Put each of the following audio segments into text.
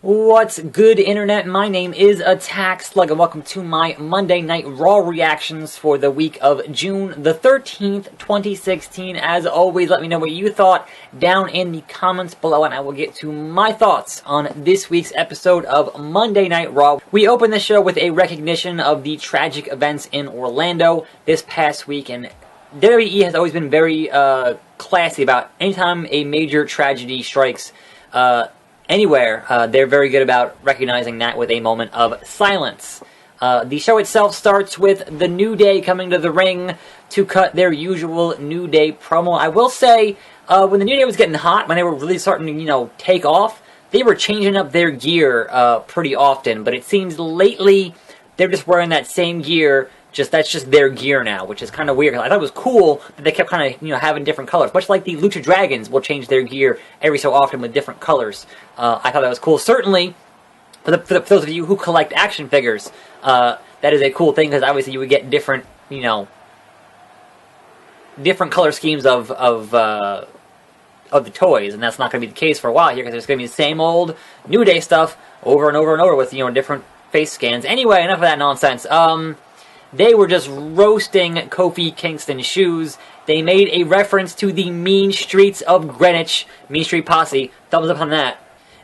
What's good, Internet? My name is Attack Slug, and welcome to my Monday Night Raw reactions for the week of June the 13th, 2016. As always, let me know what you thought down in the comments below, and I will get to my thoughts on this week's episode of Monday Night Raw. We open the show with a recognition of the tragic events in Orlando this past week, and WWE has always been very classy about anytime a major tragedy strikes anywhere, they're very good about recognizing that with a moment of silence. The show itself starts with the New Day coming to the ring to cut their usual New Day promo. I will say, when the New Day was getting hot, when they were really starting to, take off, they were changing up their gear pretty often, but it seems lately they're just wearing that same gear. That's just their gear now, which is kind of weird. I thought it was cool that they kept kind of, having different colors. Much like the Lucha Dragons will change their gear every so often with different colors. I thought that was cool. Certainly, for those of you who collect action figures, that is a cool thing, because obviously you would get different, different color schemes of the toys, and that's not going to be the case for a while here, because there's going to be the same old New Day stuff over and over and over with, different face scans. Anyway, enough of that nonsense. They were just roasting Kofi Kingston's shoes. They made a reference to the mean streets of Greenwich. Mean Street Posse. Thumbs up on that.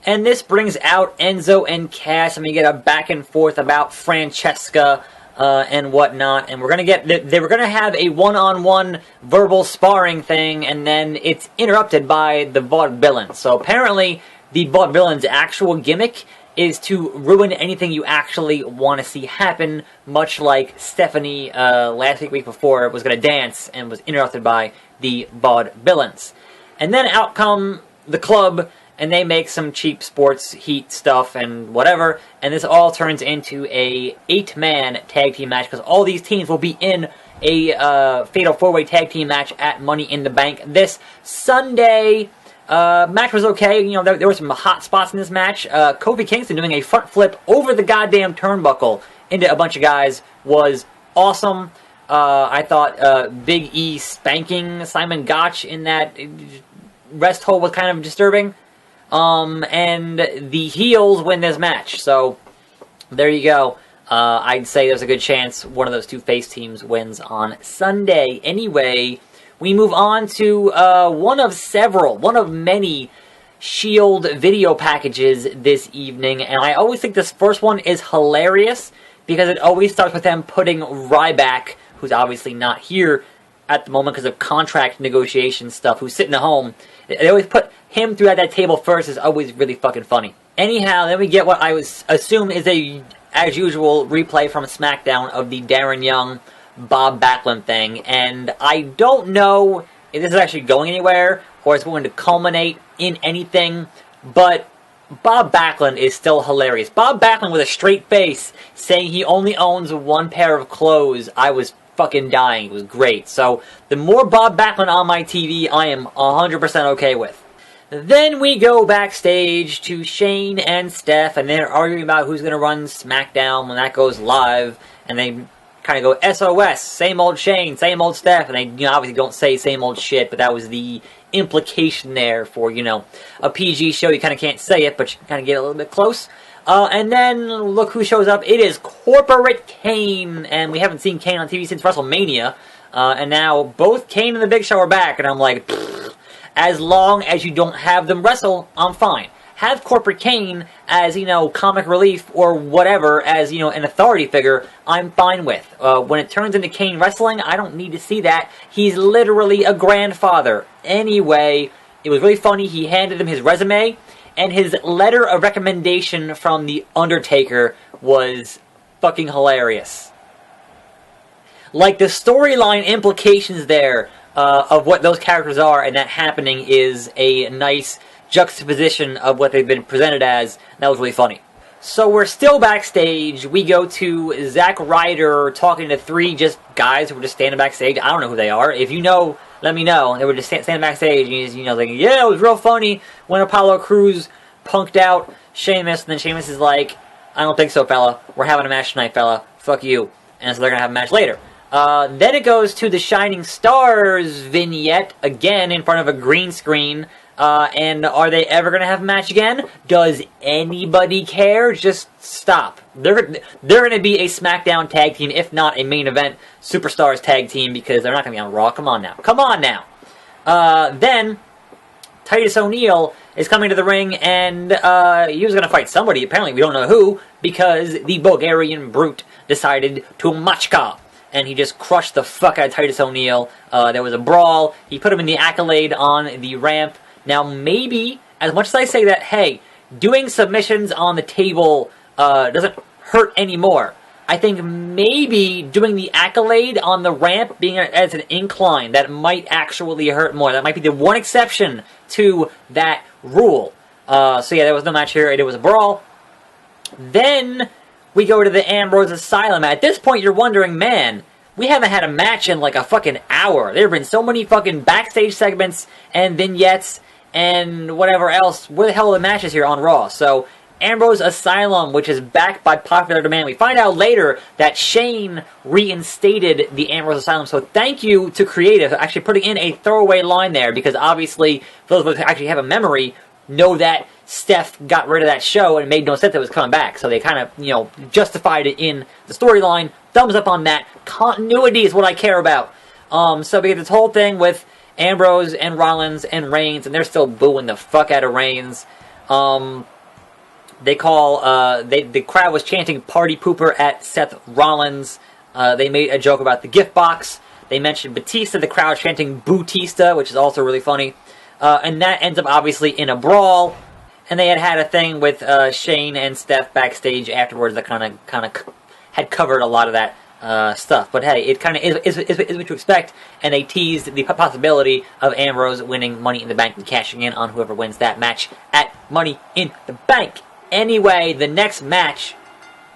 And this brings out Enzo and Cass, and we get a back and forth about Francesca and whatnot. And they were gonna have a one-on-one verbal sparring thing, and then it's interrupted by the Vaudevillains. So apparently, the Vaudevillains' actual gimmick is to ruin anything you actually want to see happen, much like Stephanie last week before was going to dance and was interrupted by the Vaudevillains. And then out come the club, and they make some cheap sports heat stuff and whatever, and this all turns into a 8-man tag team match, because all these teams will be in a Fatal 4-Way tag team match at Money in the Bank this Sunday. Match was okay. There were some hot spots in this match. Kofi Kingston doing a front flip over the goddamn turnbuckle into a bunch of guys was awesome. I thought Big E spanking Simon Gotch in that rest hold was kind of disturbing. And the heels win this match. So, there you go. I'd say there's a good chance one of those two face teams wins on Sunday. Anyway, we move on to one of many Shield video packages this evening, and I always think this first one is hilarious, because it always starts with them putting Ryback, who's obviously not here at the moment because of contract negotiation stuff, who's sitting at home. They always put him through at that table first. Is always really fucking funny. Anyhow, then we get what I assume is as usual, replay from SmackDown of the Darren Young Bob Backlund thing, and I don't know if this is actually going anywhere or it's going to culminate in anything, but Bob Backlund is still hilarious. Bob Backlund with a straight face saying he only owns one pair of clothes. I was fucking dying. It was great. So the more Bob Backlund on my TV, I am 100% okay with. Then we go backstage to Shane and Steph, and they're arguing about who's going to run SmackDown when that goes live, and they kind of go SOS, same old Shane, same old Steph, and they obviously don't say same old shit, but that was the implication there for, a PG show. You kind of can't say it, but you kind of get a little bit close. And then, look who shows up. It is Corporate Kane, and we haven't seen Kane on TV since WrestleMania, and now both Kane and the Big Show are back, and I'm like, as long as you don't have them wrestle, I'm fine. Have Corporate Kane as, comic relief or whatever, as, an authority figure, I'm fine with. When it turns into Kane wrestling, I don't need to see that. He's literally a grandfather. Anyway, it was really funny. He handed him his resume, and his letter of recommendation from The Undertaker was fucking hilarious. Like, the storyline implications there of what those characters are and that happening is a nice juxtaposition of what they've been presented as. That was really funny. So we're still backstage. We go to Zack Ryder talking to three just guys who were just standing backstage. I don't know who they are. If you know, let me know. They were just standing backstage, and he's, like, yeah, it was real funny when Apollo Crews punked out Sheamus, and then Sheamus is like, I don't think so, fella. We're having a match tonight, fella. Fuck you. And so they're going to have a match later. Then it goes to the Shining Stars vignette, again in front of a green screen. And are they ever going to have a match again? Does anybody care? Just stop. They're going to be a SmackDown tag team, if not a main event Superstars tag team, because they're not going to be on Raw. Come on now. Come on now. Then Titus O'Neil is coming to the ring, and he was going to fight somebody. Apparently, we don't know who, because the Bulgarian Brute decided to machka. And he just crushed the fuck out of Titus O'Neil. There was a brawl. He put him in the Accolade on the ramp. Now, maybe, as much as I say that, hey, doing submissions on the table doesn't hurt anymore, I think maybe doing the Accolade on the ramp, being as an incline, that might actually hurt more. That might be the one exception to that rule. So yeah, there was no match here. It was a brawl. Then we go to the Ambrose Asylum. At this point, you're wondering, man, we haven't had a match in like a fucking hour. There have been so many fucking backstage segments and vignettes and whatever else. Where the hell are the matches here on Raw? So, Ambrose Asylum, which is back by popular demand. We find out later that Shane reinstated the Ambrose Asylum, so thank you to Creative actually putting in a throwaway line there, because obviously, those of us who actually have a memory know that Steph got rid of that show and it made no sense that it was coming back. So they kind of, justified it in the storyline. Thumbs up on that. Continuity is what I care about. So we get this whole thing with Ambrose and Rollins and Reigns, and they're still booing the fuck out of Reigns. The crowd was chanting "Party Pooper" at Seth Rollins. They made a joke about the gift box. They mentioned Batista, the crowd chanting "Bootista," which is also really funny. And that ends up obviously in a brawl. And they had a thing with Shane and Steph backstage afterwards that kind of had covered a lot of that stuff. But hey, it kind of is what you expect. And they teased the possibility of Ambrose winning Money in the Bank and cashing in on whoever wins that match at Money in the Bank. Anyway, the next match...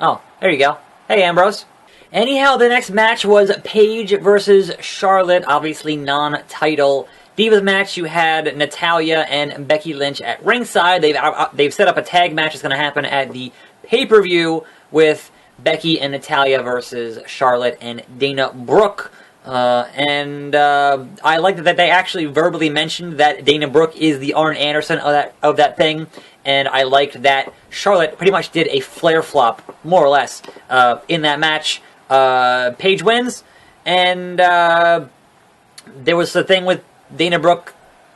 Oh, there you go. Hey, Ambrose. Anyhow, the next match was Paige versus Charlotte. Obviously, non-title Divas match. You had Natalya and Becky Lynch at ringside. They've set up a tag match that's going to happen at the pay-per-view with Becky and Natalya versus Charlotte and Dana Brooke. I like that they actually verbally mentioned that Dana Brooke is the Arn Anderson of that thing. And I liked that Charlotte pretty much did a flare flop, more or less, in that match. Paige wins, and there was the thing with Dana Brooke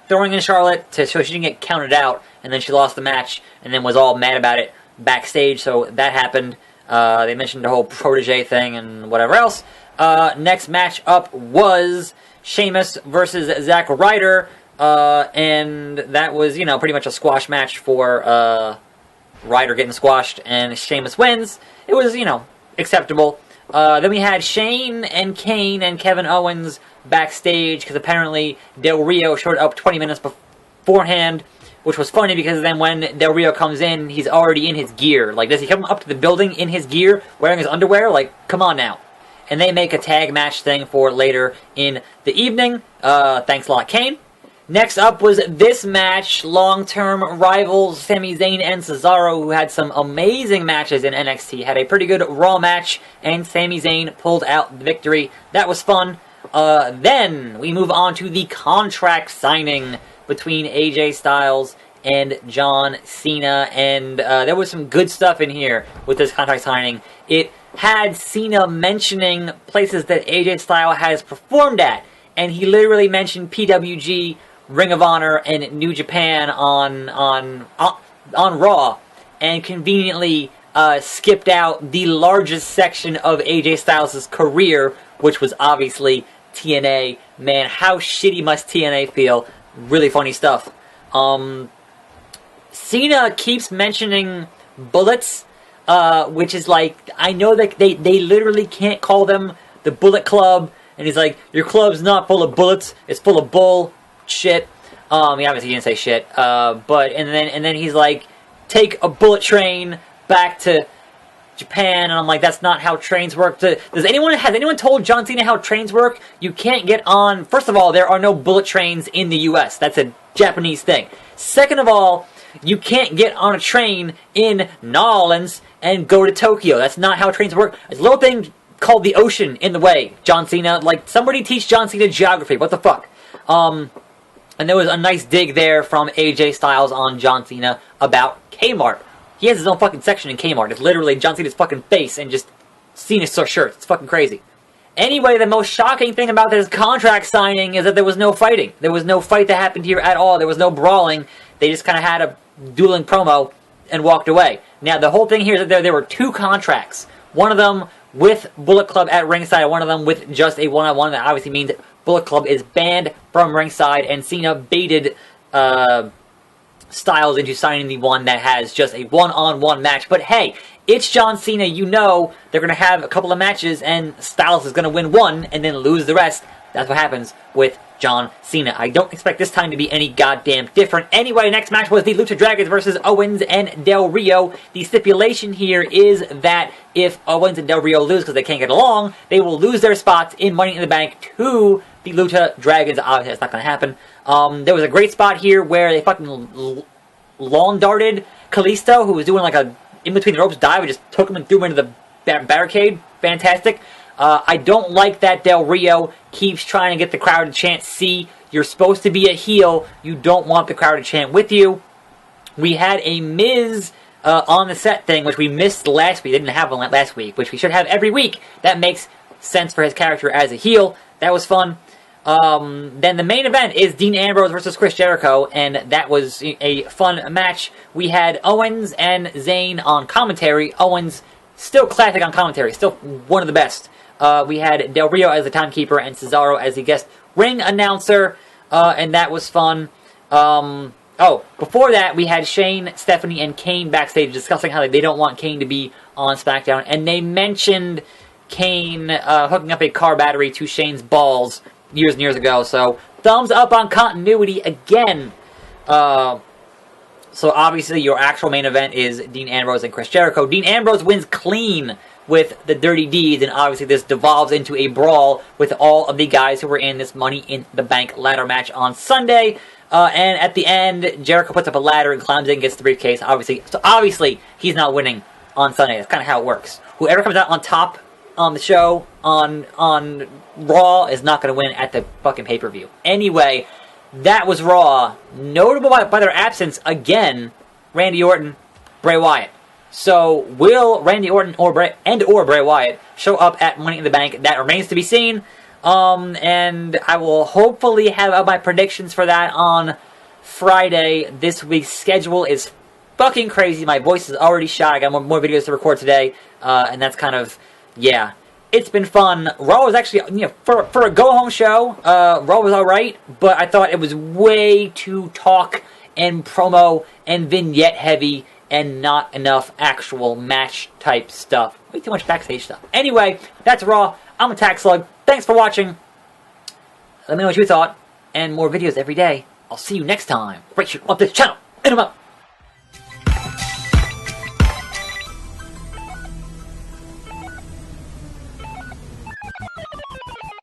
throwing in Charlotte so she didn't get counted out, and then she lost the match, and then was all mad about it backstage, so that happened. They mentioned the whole protege thing and whatever else. Next match up was Sheamus versus Zack Ryder, and that was, pretty much a squash match for Ryder getting squashed, and Sheamus wins. It was, acceptable. Then we had Shane and Kane and Kevin Owens backstage, because apparently Del Rio showed up 20 minutes beforehand, which was funny because then when Del Rio comes in, he's already in his gear. Like, does he come up to the building in his gear, wearing his underwear? Like, come on now. And they make a tag match thing for later in the evening. Thanks a lot, Kane. Next up was this match, long-term rivals Sami Zayn and Cesaro, who had some amazing matches in NXT, had a pretty good Raw match, and Sami Zayn pulled out the victory. That was fun. Then we move on to the contract signing between AJ Styles and John Cena, and there was some good stuff in here with this contract signing. It had Cena mentioning places that AJ Styles has performed at, and he literally mentioned PWG, Ring of Honor, and New Japan on Raw, and conveniently skipped out the largest section of AJ Styles' career, which was obviously TNA. Man, how shitty must TNA feel? Really funny stuff. Cena keeps mentioning bullets, which is like, I know that they literally can't call them the Bullet Club, and he's like, your club's not full of bullets, it's full of bull shit. Obviously he didn't say shit, and then he's like, take a bullet train back to Japan, and I'm like, that's not how trains work. Has anyone told John Cena how trains work? You can't get on. First of all, there are no bullet trains in the U.S. That's a Japanese thing. Second of all, you can't get on a train in New Orleans and go to Tokyo. That's not how trains work. It's a little thing called the ocean in the way. John Cena, like, somebody teach John Cena geography. What the fuck? And there was a nice dig there from AJ Styles on John Cena about Kmart. He has his own fucking section in Kmart. It's literally John Cena's fucking face and just Cena's shirts. It's fucking crazy. Anyway, the most shocking thing about this contract signing is that there was no fighting. There was no fight that happened here at all. There was no brawling. They just kind of had a dueling promo and walked away. Now, the whole thing here is that there were 2 contracts. One of them with Bullet Club at ringside, one of them with just a one-on-one. That obviously means Bullet Club is banned from ringside, and Cena baited Styles into signing the one that has just a one-on-one match. But hey, it's John Cena. You know they're going to have a couple of matches, and Styles is going to win one and then lose the rest. That's what happens with John Cena. I don't expect this time to be any goddamn different. Anyway, next match was the Lucha Dragons versus Owens and Del Rio. The stipulation here is that if Owens and Del Rio lose because they can't get along, they will lose their spots in Money in the Bank to the Lucha Dragons. Obviously, that's not going to happen. There was a great spot here where they fucking lawn darted Kalisto, who was doing like a in-between the ropes dive, and just took him and threw him into the barricade. Fantastic. I don't like that Del Rio keeps trying to get the crowd to chant, see, you're supposed to be a heel, you don't want the crowd to chant with you. We had a Miz on the set thing, which we missed last week. They didn't have one last week, which we should have every week. That makes sense for his character as a heel. That was fun. Then the main event is Dean Ambrose versus Chris Jericho, and that was a fun match. We had Owens and Zayn on commentary. Owens, still classic on commentary, still one of the best. We had Del Rio as the timekeeper and Cesaro as the guest ring announcer, and that was fun. Before that, we had Shane, Stephanie, and Kane backstage discussing how they don't want Kane to be on SmackDown, and they mentioned Kane hooking up a car battery to Shane's balls years and years ago, so thumbs up on continuity again. So obviously your actual main event is Dean Ambrose and Chris Jericho. Dean Ambrose wins clean with the Dirty Deeds, and obviously this devolves into a brawl with all of the guys who were in this Money in the Bank ladder match on Sunday. And at the end, Jericho puts up a ladder and climbs in and gets the briefcase. Obviously, he's not winning on Sunday. That's kind of how it works. Whoever comes out on top on the show on Raw is not going to win at the fucking pay-per-view. Anyway, that was Raw. Notable by their absence, again, Randy Orton, Bray Wyatt. So, will Randy Orton or Bray Wyatt show up at Money in the Bank? That remains to be seen. And I will hopefully have out my predictions for that on Friday. This week's schedule is fucking crazy. My voice is already shot. I got more videos to record today. And that's kind of, yeah. It's been fun. Raw was actually, for a go-home show, Raw was alright. But I thought it was way too talk and promo and vignette heavy, and not enough actual match-type stuff. Way too much backstage stuff. Anyway, that's Raw. I'm Attack Slug. Thanks for watching. Let me know what you thought. And more videos every day. I'll see you next time. Right here on this channel. And I'm out.